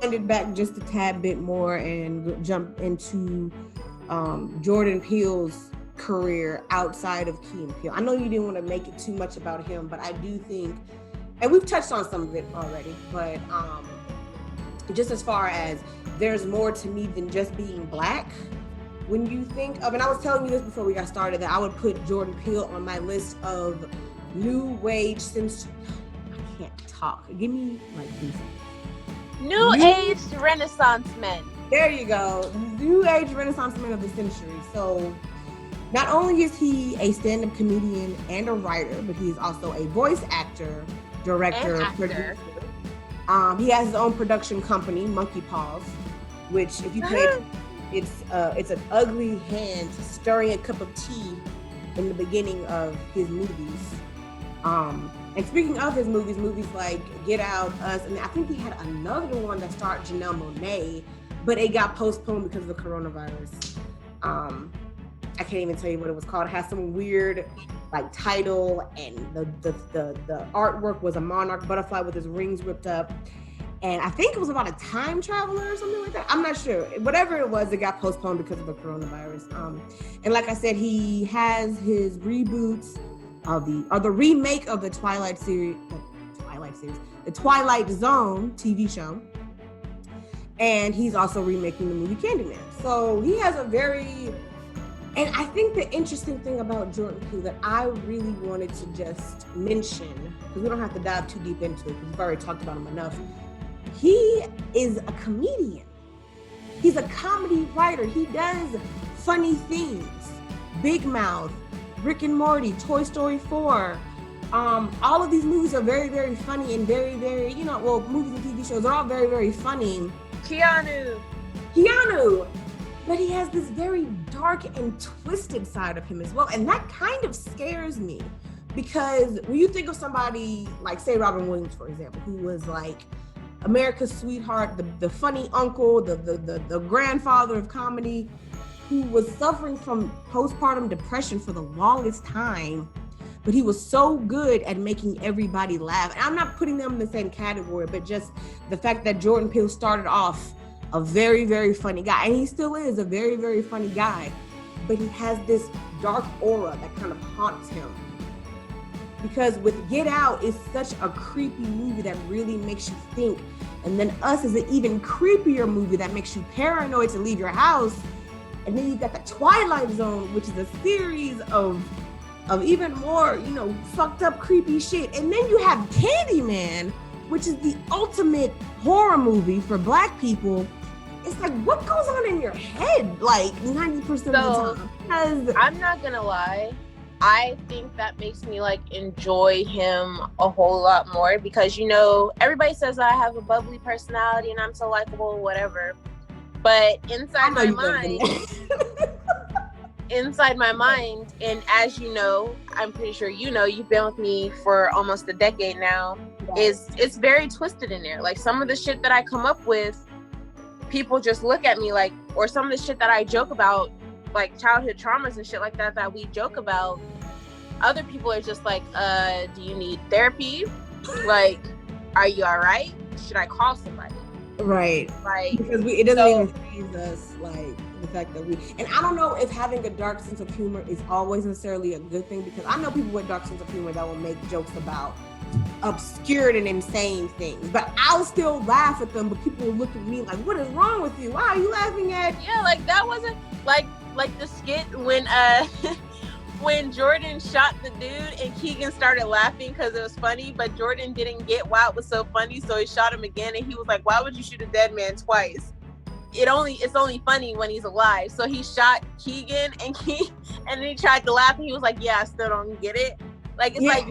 it back just a tad bit more and jump into Jordan Peele's career outside of Key and Peele. I know you didn't want to make it too much about him, but I do think, and we've touched on some of it already, but just as far as there's more to me than just being black. When you think of, and I was telling you this before we got started, that I would put Jordan Peele on my list of new wave since I can't talk. Give me like this. New age Renaissance men. There you go. New age Renaissance men of the century. So not only is he a stand-up comedian and a writer, but he is also a voice actor, director, producer. He has his own production company, Monkey Paws, which if you pay it's an ugly hand stirring a cup of tea in the beginning of his movies. And speaking of his movies like Get Out, Us, and I think he had another one that starred Janelle Monáe, but it got postponed because of the coronavirus. I can't even tell you what it was called. It has some weird like title, and the artwork was a monarch butterfly with his rings ripped up. And I think it was about a time traveler or something like that. I'm not sure. Whatever it was, it got postponed because of the coronavirus. And like I said, he has his reboots of the remake of the Twilight series, the Twilight Zone TV show. And he's also remaking the movie Candyman. So he has a very, and I think the interesting thing about Jordan Peele that I really wanted to just mention, because we don't have to dive too deep into it because we've already talked about him enough. He is a comedian. He's a comedy writer. He does funny things. Big Mouth, Rick and Morty, Toy Story 4. All of these movies are very, very funny and very, very, movies and TV shows are all very, very funny. Keanu. But he has this very dark and twisted side of him as well. And that kind of scares me because when you think of somebody like, say, Robin Williams, for example, who was like America's sweetheart, the funny uncle, the grandfather of comedy, who was suffering from postpartum depression for the longest time, but he was so good at making everybody laugh. And I'm not putting them in the same category, but just the fact that Jordan Peele started off a very, very funny guy, and he still is a very, very funny guy, but he has this dark aura that kind of haunts him. Because with Get Out, it's such a creepy movie that really makes you think. And then Us is an even creepier movie that makes you paranoid to leave your house. And then you got the Twilight Zone, which is a series of even more, fucked up creepy shit. And then you have Candyman, which is the ultimate horror movie for Black people. It's like, what goes on in your head? Like 90% of the time. Because I'm not gonna lie. I think that makes me enjoy him a whole lot more because, everybody says I have a bubbly personality and I'm so likable, whatever. But inside my mind, and as you know, I'm pretty sure you've been with me for almost a decade now, it's very twisted in there. Like some of the shit that I come up with, people just look at me or some of the shit that I joke about, like childhood traumas and shit like that we joke about, other people are just like, do you need therapy? Like, are you all right? Should I call somebody? Right. Because it doesn't even faze us, the fact that and I don't know if having a dark sense of humor is always necessarily a good thing, because I know people with dark sense of humor that will make jokes about obscure and insane things, but I'll still laugh at them, but people will look at me like, what is wrong with you? Why are you laughing at? Yeah, that wasn't like the skit when when Jordan shot the dude and Keegan started laughing because it was funny, but Jordan didn't get why it was so funny, so he shot him again, and he was like, why would you shoot a dead man twice? It's only funny when he's alive. So he shot Keegan and then he tried to laugh and he was like, yeah, I still don't get it.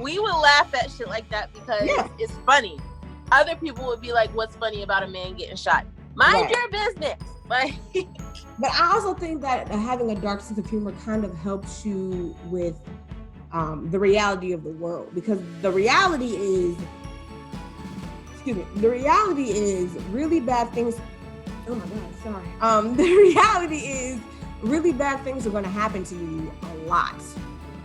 We would laugh at shit like that because it's funny. Other people would be like, what's funny about a man getting shot? Mind your business. But I also think that having a dark sense of humor kind of helps you with the reality of the world, because the reality is really bad things. Oh my God, sorry. The reality is really bad things are going to happen to you a lot,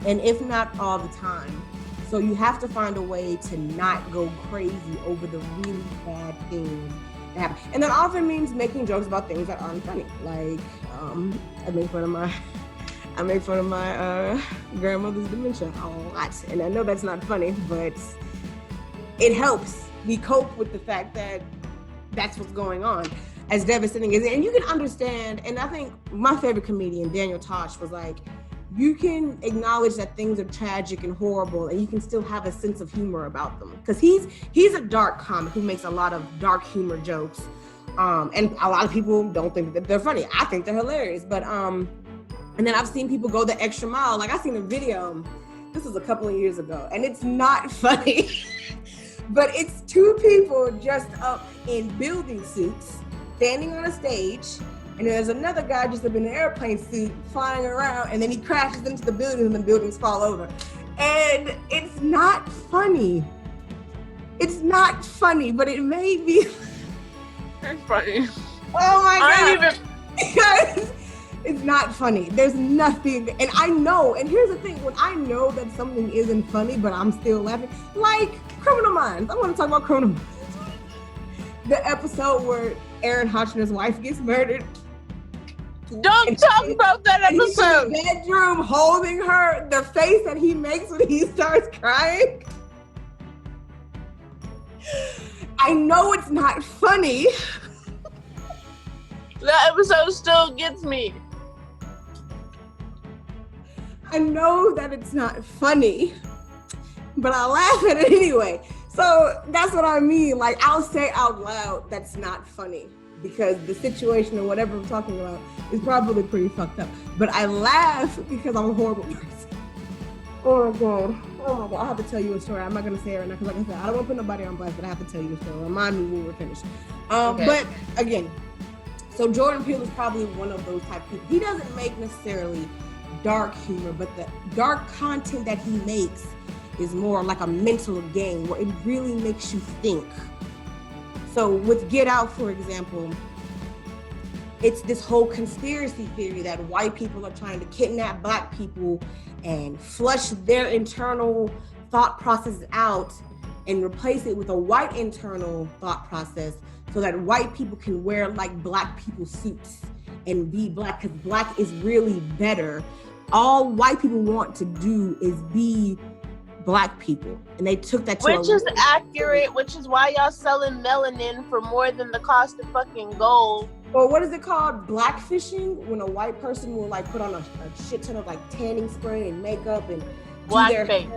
and if not all the time. So you have to find a way to not go crazy over the really bad things happen. And that often means making jokes about things that aren't funny. Like, I make fun of my grandmother's dementia a lot. And I know that's not funny, but it helps me cope with the fact that that's what's going on. As devastating as it, and you can understand, and I think my favorite comedian, Daniel Tosh, was like, you can acknowledge that things are tragic and horrible, and you can still have a sense of humor about them. Because he's a dark comic who makes a lot of dark humor jokes. And a lot of people don't think that they're funny. I think they're hilarious. But and then I've seen people go the extra mile. Like, I seen a video, this was a couple of years ago, and it's not funny. But it's two people dressed up in building suits, standing on a stage, and there's another guy just up in an airplane suit flying around, and then he crashes into the building and the buildings fall over. And it's not funny. It's not funny, but it made me. It's funny. Oh my God. Because it's not funny. There's nothing, and I know, and here's the thing, when I know that something isn't funny, but I'm still laughing, like Criminal Minds. I want to talk about Criminal Minds. The episode where Aaron Hotchner's wife gets murdered. Don't talk about that episode. He's in the bedroom holding her, the face that he makes when he starts crying. I know it's not funny. That episode still gets me. I know that it's not funny, but I laugh at it anyway. So that's what I mean. Like, I'll say out loud, that's not funny, because the situation or whatever I'm talking about is probably pretty fucked up. But I laugh because I'm a horrible person. Oh my God. I have to tell you a story. I'm not going to say it right now because, like I said, I don't want to put nobody on blast, but I have to tell you a story. Remind me when we're finished. Okay. But again, so Jordan Peele is probably one of those type of people. He doesn't make necessarily dark humor, but the dark content that he makes is more like a mental game where it really makes you think. So with Get Out, for example, it's this whole conspiracy theory that white people are trying to kidnap black people and flush their internal thought process out and replace it with a white internal thought process so that white people can wear like black people suits and be black, because black is really better. All white people want to do is be black people, and they took that to which is accurate, which is why y'all selling melanin for more than the cost of fucking gold. Or what is it called? Blackfishing, when a white person will like put on a shit ton of like tanning spray and makeup and blackface.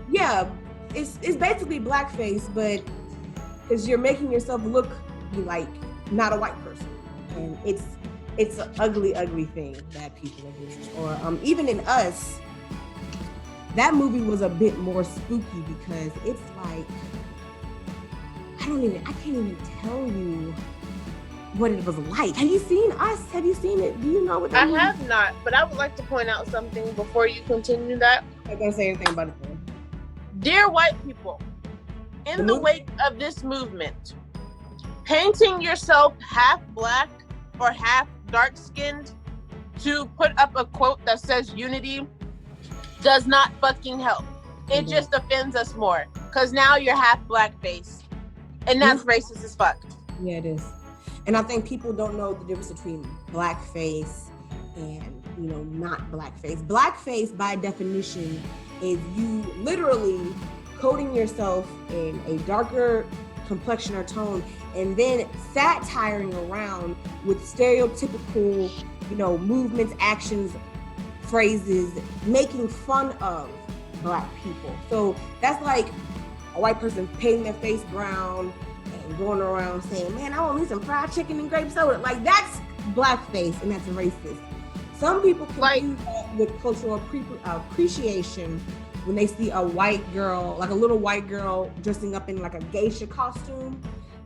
Yeah, it's basically blackface, but because you're making yourself look like not a white person, and it's an ugly thing that people are doing. Or even in Us, that movie was a bit more spooky because it's like, I can't even tell you what it was like. Have you seen Us? Have you seen it? Do you know what that I have not, but I would like to point out something before you continue that. I'm gonna say anything about it then. Dear white people, in the wake of this movement, painting yourself half black or half dark-skinned to put up a quote that says unity does not fucking help. It just offends us more, because now you're half blackface, and that's racist as fuck. Yeah, it is. And I think people don't know the difference between blackface and, not blackface. Blackface, by definition, is you literally coating yourself in a darker complexion or tone and then satiring around with stereotypical, movements, actions, phrases, making fun of black people. So that's like a white person painting their face brown and going around saying, man, I want me some fried chicken and grape soda. Like, that's blackface, and that's racist. Some people confuse that with cultural appreciation when they see a white girl, like a little white girl dressing up in like a geisha costume,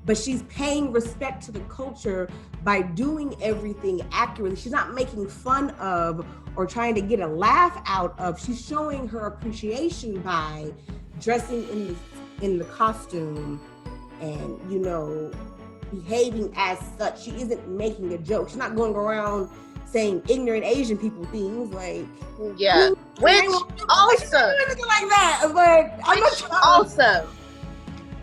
but she's paying respect to the culture by doing everything accurately. She's not making fun of or trying to get a laugh out of. She's showing her appreciation by dressing in the costume and, behaving as such. She isn't making a joke. She's not going around saying ignorant Asian people things like, yeah, which also anything like that. But I'm not also,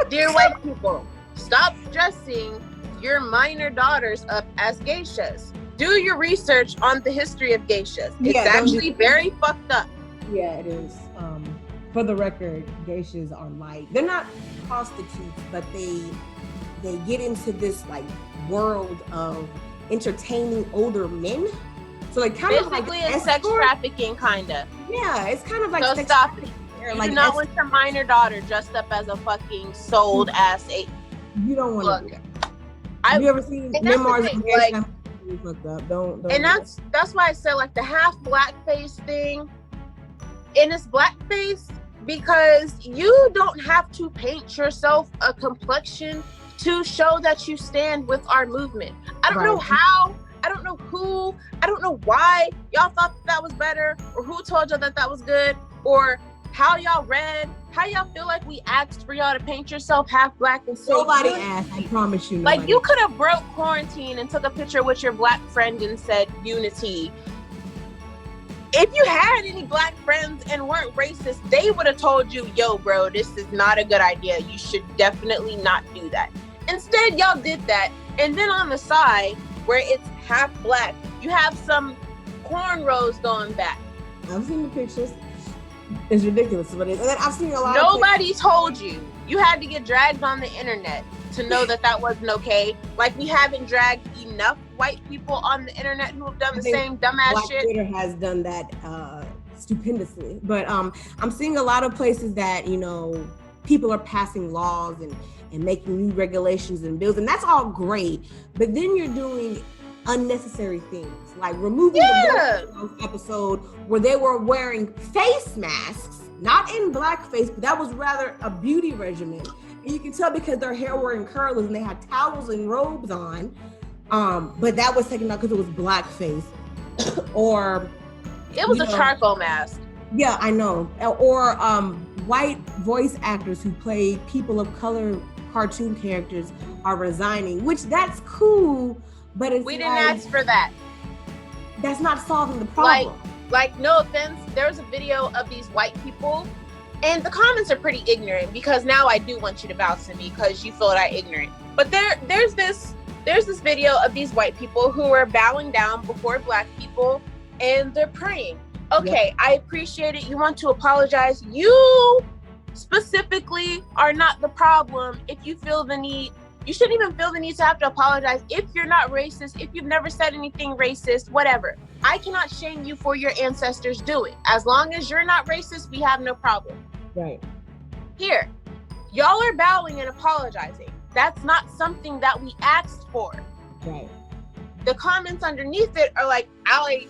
dear white people, stop dressing your minor daughters up as geishas. Do your research on the history of geishas. It's actually very fucked up. Yeah, it is. For the record, geishas are like, they're not prostitutes, but they get into this like world of entertaining older men. So like kind of like basically sex trafficking, kind of. Yeah, it's kind of like so sex stop it. You like do not want your minor daughter dressed up as a fucking sold ass ape. You don't want to do that. Have you ever seen memoirs of like, fucked up? Don't. And that's why I said like the half blackface thing. And it's blackface because you don't have to paint yourself a complexion to show that you stand with our movement. I don't know how, I don't know who, I don't know why y'all thought that was better, or who told y'all that was good, or how y'all read, how y'all feel like we asked for y'all to paint yourself half black and say nobody asked, I promise you. Like you could have broke quarantine and took a picture with your black friend and said unity. If you had any black friends and weren't racist, they would have told you, yo, bro, this is not a good idea. You should definitely not do that. Instead, y'all did that. And then on the side, where it's half black, you have some cornrows going back. I've seen the pictures. It's ridiculous, but I've seen a lot. Nobody told you. You had to get dragged on the internet to know that wasn't okay. Like we haven't dragged enough white people on the internet who have done the same dumbass Black shit. Twitter has done that stupendously, but I'm seeing a lot of places that people are passing laws and making new regulations and bills, and that's all great. But then you're doing unnecessary things like removing the episode where they were wearing face masks, not in blackface, but that was rather a beauty regimen. And you can tell because their hair were in curlers and they had towels and robes on. But that was taken out because it was blackface. Or it was a charcoal mask. Yeah, I know. Or white voice actors who play people of color cartoon characters are resigning, which that's cool, but it's we didn't ask for that. That's not solving the problem. Like no offense, there was a video of these white people, and the comments are pretty ignorant because now I do want you to vouch to me because you feel that ignorant. But there's this video of these white people who are bowing down before black people and they're praying. Okay, I appreciate it. You want to apologize. You specifically are not the problem. If you feel the need, you shouldn't even feel the need to have to apologize. If you're not racist, if you've never said anything racist, whatever. I cannot shame you for your ancestors doing. As long as you're not racist, we have no problem. Right. Here, y'all are bowing and apologizing. That's not something that we asked for. Right. The comments underneath it are like, I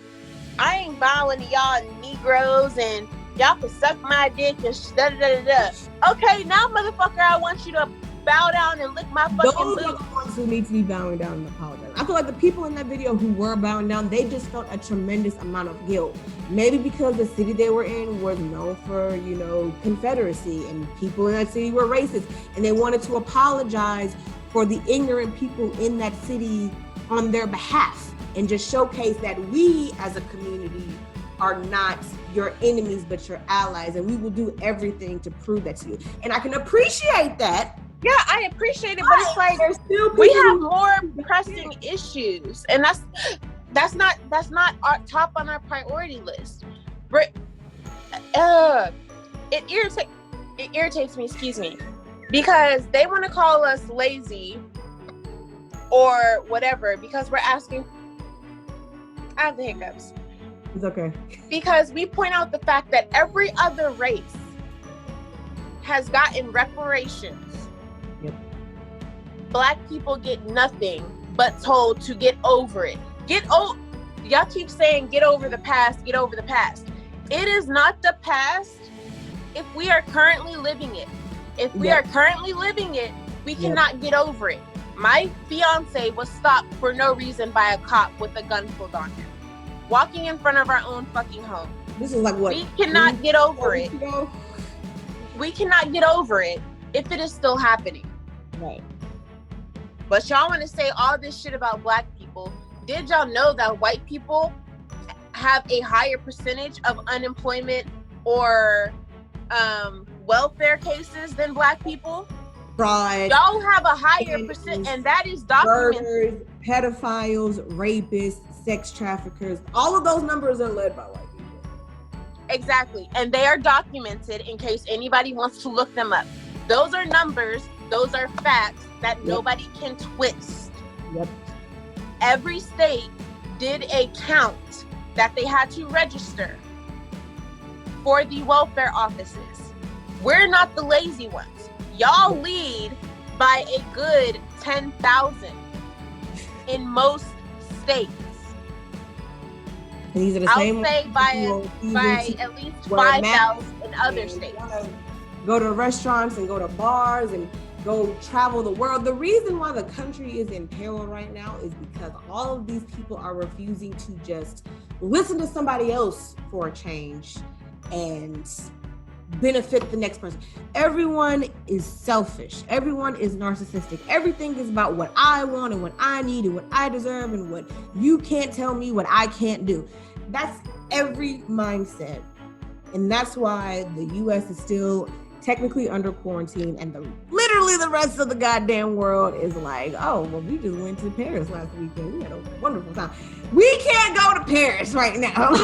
ain't bowing to y'all Negroes and y'all can suck my dick and da da da da. Okay, now motherfucker, I want you to bow down and lick my fucking Those boot. are the ones who need to be bowing down and apologizing. I feel like the people in that video who were bowing down, they just felt a tremendous amount of guilt. Maybe because the city they were in was known for, Confederacy, and people in that city were racist, and they wanted to apologize for the ignorant people in that city on their behalf, and just showcase that we as a community are not your enemies, but your allies, and we will do everything to prove that to you. And I can appreciate that. Yeah, I appreciate it, but it's like we have more pressing issues, and that's not our top on our priority list. It irritates me, excuse me, because they want to call us lazy or whatever because we're asking. I have the hiccups. It's okay. Because we point out the fact that every other race has gotten reparations. Yep. Black people get nothing but told to get over it. Y'all keep saying get over the past, get over the past. It is not the past if we are currently living it. If we are currently living it, we cannot get over it. My fiance was stopped for no reason by a cop with a gun pulled on him, walking in front of our own fucking home. This is like what? We cannot get over it. We cannot get over it if it is still happening. Right. But y'all want to say all this shit about black people. Did y'all know that white people have a higher percentage of unemployment or welfare cases than black people? fraud. Y'all have a higher percent, and that is documented. Murders, pedophiles, rapists, sex traffickers. All of those numbers are led by white people. Exactly. And they are documented in case anybody wants to look them up. Those are numbers. Those are facts that nobody can twist. Yep. Every state did a count that they had to register for the welfare offices. We're not the lazy ones. Y'all lead by a good 10,000 in most states. And these are the I'll same say by at least 5,000 in other states. Go to restaurants and go to bars and go travel the world. The reason why the country is in peril right now is because all of these people are refusing to just listen to somebody else for a change and benefit the next person. Everyone is selfish. Everyone is narcissistic. Everything is about what I want and what I need and what I deserve and what you can't tell me what I can't do. That's every mindset. And that's why the US is still technically under quarantine, and literally the rest of the goddamn world is like, oh, well, we just went to Paris last weekend. We had a wonderful time. We can't go to Paris right now.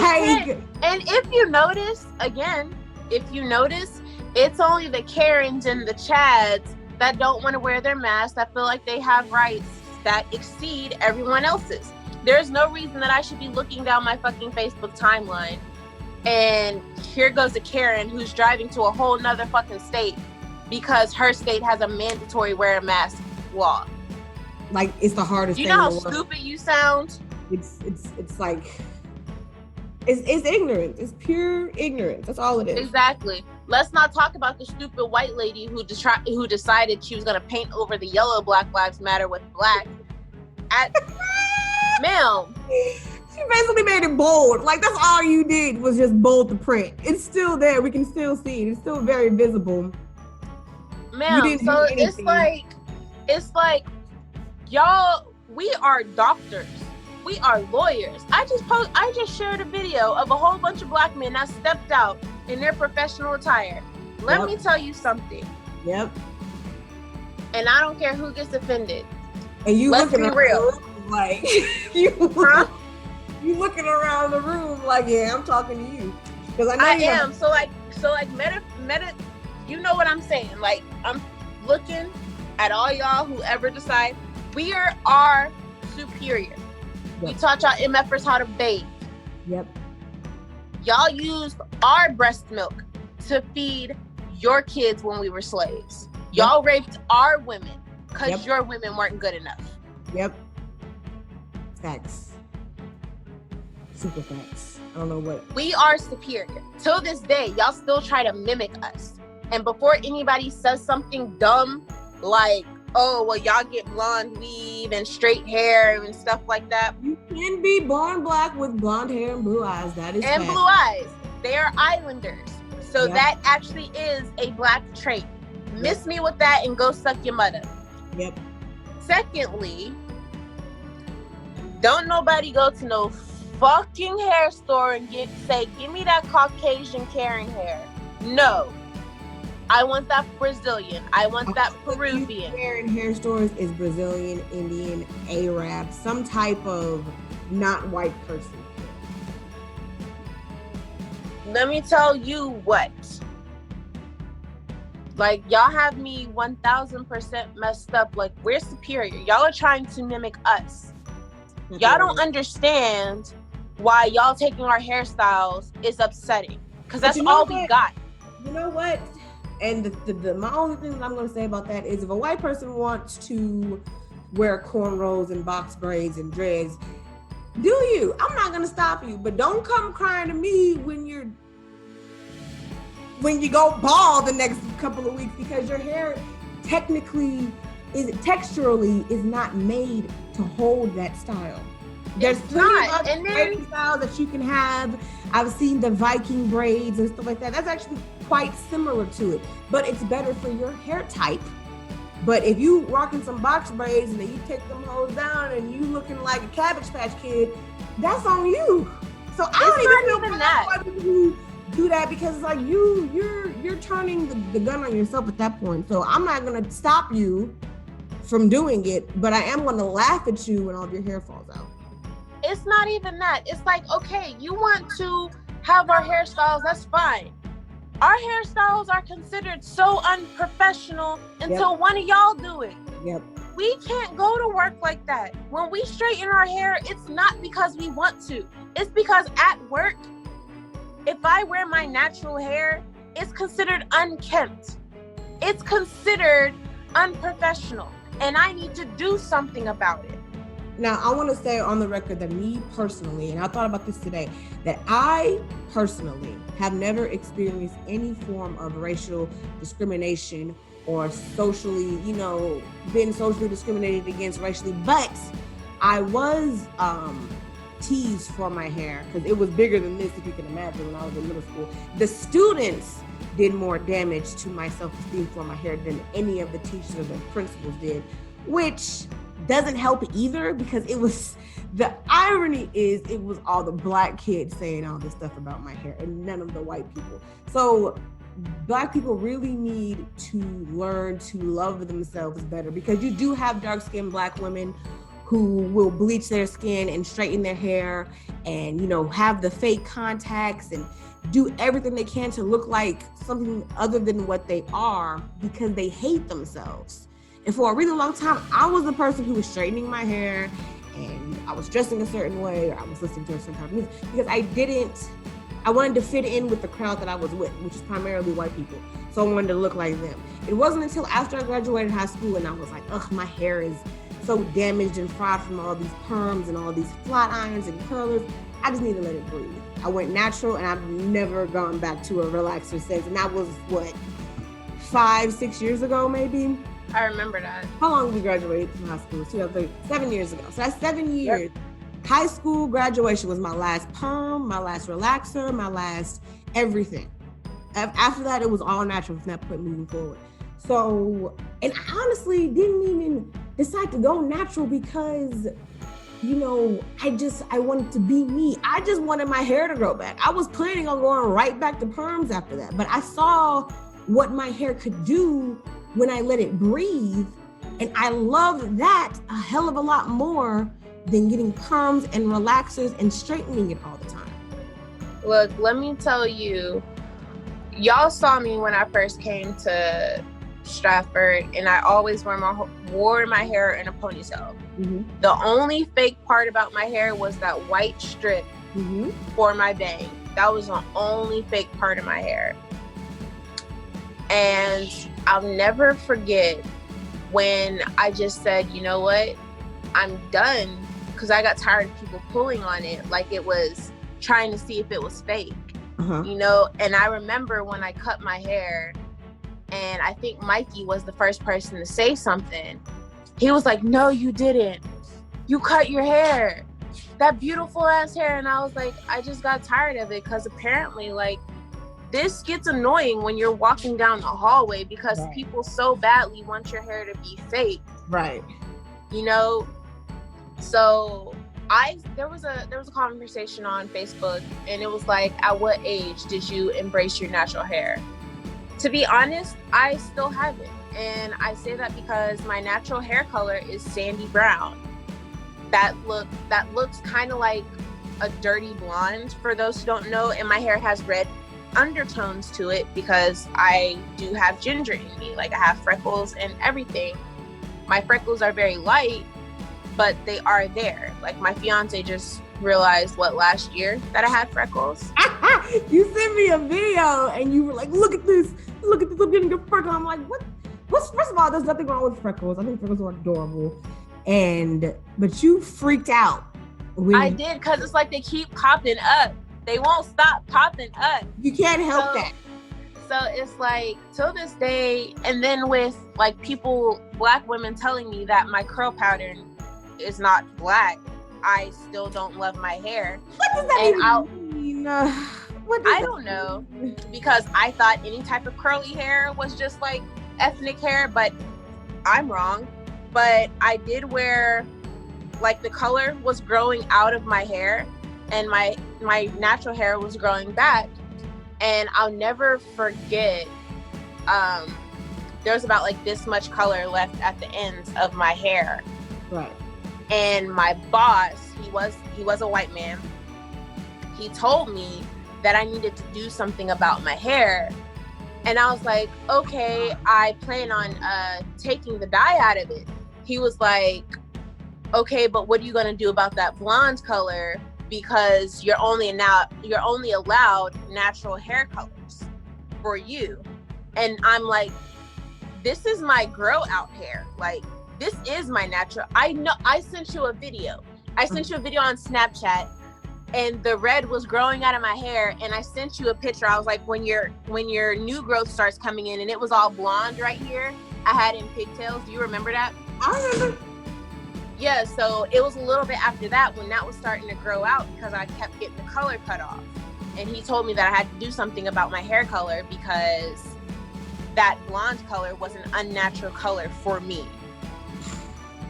And if you notice, again, it's only the Karens and the Chads that don't want to wear their masks, that feel like they have rights that exceed everyone else's. There's no reason that I should be looking down my fucking Facebook timeline and here goes a Karen who's driving to a whole nother fucking state because her state has a mandatory wear a mask law. Like, it's the hardest thing. You know how stupid you sound? It's like, it's ignorance. It's pure ignorance. That's all it is. Exactly. Let's not talk about the stupid white lady who decided she was gonna paint over the yellow Black Lives Matter with black. Ma'am. She basically made it bold. Like, that's all you did was just bold the print. It's still there. We can still see it. It's still very visible. Ma'am, so it's like, y'all, we are doctors. We are lawyers. I just shared a video of a whole bunch of black men that stepped out in their professional attire. Let me tell you something. Yep. And I don't care who gets offended. And you Let's looking be real. Like you looking around the room like, yeah, I'm talking to you. Because I am. So like meta, you know what I'm saying? Like, I'm looking at all y'all who ever decide we are superior. Yep. We taught y'all MFers how to bathe. Yep. Y'all used our breast milk to feed your kids when we were slaves. Y'all raped our women because your women weren't good enough. Yep. Facts. Super facts. I don't know what. We are superior. Till this day, y'all still try to mimic us. And before anybody says something dumb, like, oh, well, y'all get blonde weave and straight hair and stuff like that. You can be born black with blonde hair and blue eyes. That is and fact. Blue eyes. They are islanders. So that actually is a black trait. Miss me with that and go suck your mother. Yep. Secondly, don't nobody go to no fucking hair store and say, give me that Caucasian Karen hair. No. I want that Brazilian. I want that Peruvian. Hair in hair stores is Brazilian, Indian, Arab, some type of not white person. Let me tell you what. Like, y'all have me 1000% messed up. Like, we're superior. Y'all are trying to mimic us. Y'all don't understand why y'all taking our hairstyles is upsetting. Because that's all we got. You know what? And my only thing that I'm going to say about that is if a white person wants to wear cornrows and box braids and dreads, do you? I'm not going to stop you. But don't come crying to me when you go bald the next couple of weeks, because your hair texturally is not made to hold that style. There's plenty of other braiding styles that you can have. I've seen the Viking braids and stuff like that. That's actually quite similar to it, but it's better for your hair type. But if you rocking some box braids and then you take them hoes down and you looking like a Cabbage Patch Kid, that's on you. So I don't even feel bad for people who do that because it's like you're turning the gun on yourself at that point. So I'm not gonna stop you from doing it, but I am gonna laugh at you when all of your hair falls out. It's not even that. It's like, okay, you want to have our hairstyles, that's fine. Our hairstyles are considered so unprofessional until one of y'all do it. Yep. We can't go to work like that. When we straighten our hair, it's not because we want to. It's because at work, if I wear my natural hair, it's considered unkempt. It's considered unprofessional, and I need to do something about it. Now, I want to say on the record that me personally, and I thought about this today, that I personally have never experienced any form of racial discrimination or socially, been socially discriminated against racially, but I was teased for my hair because it was bigger than this, if you can imagine, when I was in middle school. The students did more damage to my self-esteem for my hair than any of the teachers or the principals did, which doesn't help either, because the irony is it was all the Black kids saying all this stuff about my hair and none of the white people. So Black people really need to learn to love themselves better, because you do have dark-skinned Black women who will bleach their skin and straighten their hair and, have the fake contacts and do everything they can to look like something other than what they are because they hate themselves. And for a really long time, I was the person who was straightening my hair and I was dressing a certain way, or I was listening to a certain type of music, because I wanted to fit in with the crowd that I was with, which is primarily white people. So I wanted to look like them. It wasn't until after I graduated high school and I was like, ugh, my hair is so damaged and fried from all these perms and all these flat irons and curlers. I just need to let it breathe. I went natural and I've never gone back to a relaxer since. And that was 5-6 years ago, maybe? I remember that. How long did we graduate from high school? 7 years ago. So that's 7 years. Yep. High school graduation was my last perm, my last relaxer, my last everything. After that, it was all natural from that point moving forward. So, and I honestly didn't even decide to go natural because, I wanted to be me. I just wanted my hair to grow back. I was planning on going right back to perms after that, but I saw what my hair could do when I let it breathe. And I loved that a hell of a lot more than getting perms and relaxers and straightening it all the time. Look, let me tell you, y'all saw me when I first came to Stratford, and I always wore my hair in a ponytail. Mm-hmm. The only fake part about my hair was that white strip for my bang. That was the only fake part of my hair. And I'll never forget when I just said, you know what, I'm done, because I got tired of people pulling on it like it was trying to see if it was fake. And I remember when I cut my hair, and I think Mikey was the first person to say something. He was like, no, you didn't. You cut your hair. That beautiful ass hair. And I was like, I just got tired of it, because apparently this gets annoying when you're walking down the hallway because people so badly want your hair to be fake. Right. So there was a conversation on Facebook, and it was like, at what age did you embrace your natural hair? To be honest, I still haven't. And I say that because my natural hair color is sandy brown. That looks kind of like a dirty blonde, for those who don't know, and my hair has red undertones to it because I do have ginger in me. Like, I have freckles and everything. My freckles are very light, but they are there. Like, my fiance just realized last year that I had freckles. You sent me a video and you were like, look at this, I'm getting a freckle. I'm like, what's first of all, there's nothing wrong with freckles. I think freckles are adorable. But you freaked out. I did, because it's like they keep popping up. They won't stop popping up. You can't help that. So it's like, till this day, and then with like Black women telling me that my curl pattern is not black, I still don't love my hair. What does that mean? I don't know, because I thought any type of curly hair was just like ethnic hair, but I'm wrong. But I did wear, like, the color was growing out of my hair, and my natural hair was growing back. And I'll never forget, there was about like this much color left at the ends of my hair. Right. And my boss, he was a white man. He told me that I needed to do something about my hair. And I was like, okay, I plan on taking the dye out of it. He was like, okay, but what are you gonna do about that blonde color? Because you're only allowed natural hair colors for you. And I'm like, this is my grow out hair. Like, this is my natural. I know I sent you a video. I sent you a video on Snapchat, and the red was growing out of my hair, and I sent you a picture. I was like, when your new growth starts coming in, and it was all blonde right here. I had in pigtails. Do you remember that? I remember. Yeah, so it was a little bit after that when that was starting to grow out because I kept getting the color cut off. And he told me that I had to do something about my hair color because that blonde color was an unnatural color for me.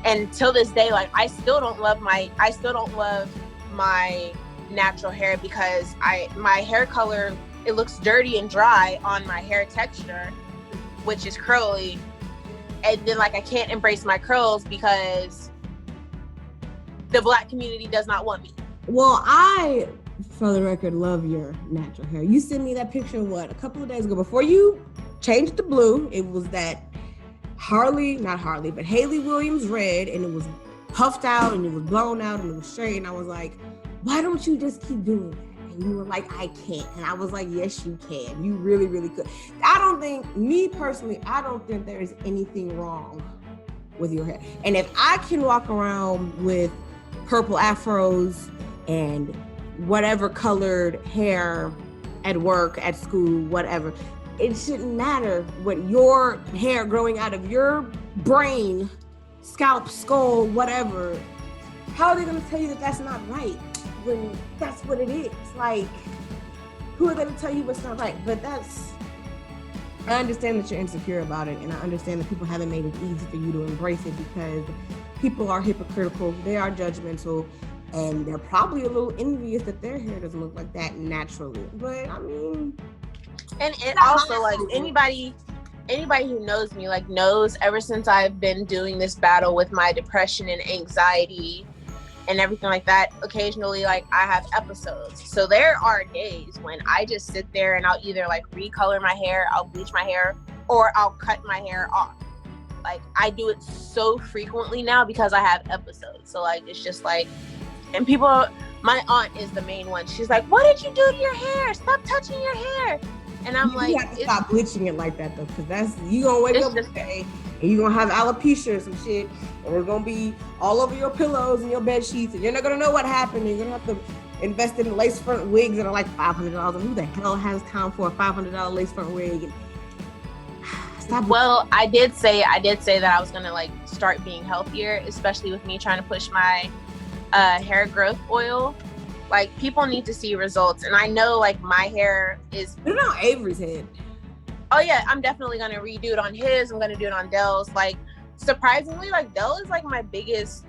And till this day, like, I still don't love my natural hair because my hair color, it looks dirty and dry on my hair texture, which is curly. And then, like, I can't embrace my curls because the Black community does not want me. Well, I, for the record, love your natural hair. You sent me that picture, a couple of days ago before you changed to blue. It was that Hayley Williams red, and it was puffed out and it was blown out and it was straight. And I was like, why don't you just keep doing that? And you were like, I can't. And I was like, yes, you can. You really, really could. I don't think there is anything wrong with your hair. And if I can walk around with purple afros and whatever colored hair at work, at school, whatever, it shouldn't matter what your hair growing out of your brain, scalp, skull, whatever. How are they going to tell you that that's not right when that's what it is? Like, who are they to tell you what's not right? But I understand that you're insecure about it, and I understand that people haven't made it easy for you to embrace it because people are hypocritical, they are judgmental, and they're probably a little envious that their hair doesn't look like that naturally. But I mean, and also, like, anybody who knows me, like, knows ever since I've been doing this battle with my depression and anxiety and everything like that, occasionally, like, I have episodes. So there are days when I just sit there and I'll either, like, recolor my hair, I'll bleach my hair, or I'll cut my hair off. Like, I do it so frequently now because I have episodes. So, like, it's just like, and people, my aunt is the main one. She's like, what did you do to your hair? Stop touching your hair. And I'm like, you have to stop bleaching it like that, though, because you gonna wake up one day and you're gonna have alopecia or some shit, or it's gonna be all over your pillows and your bed sheets, and you're not gonna know what happened. You're gonna have to invest in lace front wigs that are like $500. And who the hell has time for a $500 lace front wig? And stop. Well, I did say that I was gonna, like, start being healthier, especially with me trying to push my hair growth oil. Like, people need to see results, and I know, like, my hair is. Put it on Avery's head. Oh yeah, I'm definitely gonna redo it on his. I'm gonna do it on Dell's. Like, surprisingly, like, Dell is like my biggest.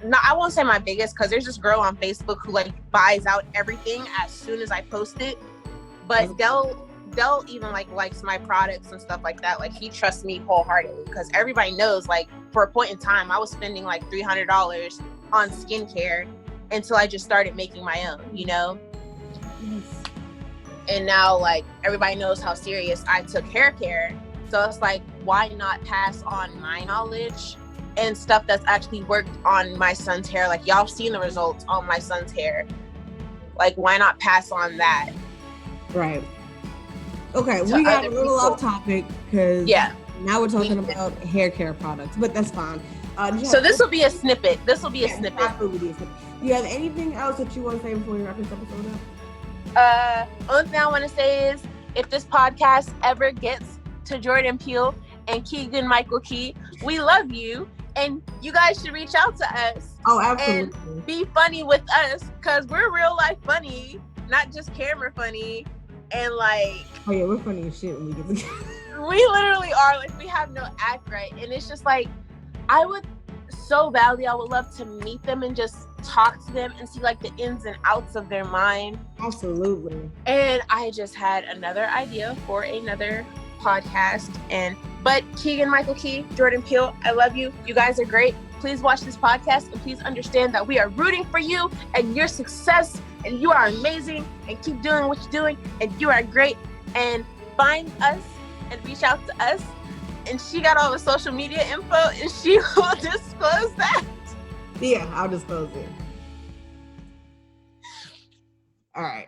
No, I won't say my biggest, because there's this girl on Facebook who, like, buys out everything as soon as I post it. But Dell even, like, likes my products and stuff like that. Like, he trusts me wholeheartedly because everybody knows, like, for a point in time, I was spending like $300 on skincare until I just started making my own, you know? Yes. And now, like, everybody knows how serious I took hair care. So it's like, why not pass on my knowledge and stuff that's actually worked on my son's hair? Like, y'all have seen the results on my son's hair. Like, why not pass on that? Right. Okay, we got a little off topic because now we're talking about hair care products, but that's fine. So this will be a snippet. Absolutely be a snippet. Do you have anything else that you want to say before we wrap this episode up? Only thing I want to say is, if this podcast ever gets to Jordan Peele and Keegan Michael Key, we love you, and you guys should reach out to us. Oh, absolutely. And be funny with us, because we're real life funny, not just camera funny. And, like, oh yeah, we're funny as shit when we get together. We literally are. Like, we have no act right, and it's just like, I would love to meet them and just talk to them and see, like, the ins and outs of their mind. Absolutely. And I just had another idea for another podcast. But Keegan Michael Key, Jordan Peele, I love you. You guys are great. Please watch this podcast and please understand that we are rooting for you and your success, and you are amazing, and keep doing what you're doing, and you are great. And find us and reach out to us. And she got all the social media info, and she will disclose that. Yeah, I'll disclose it. All right.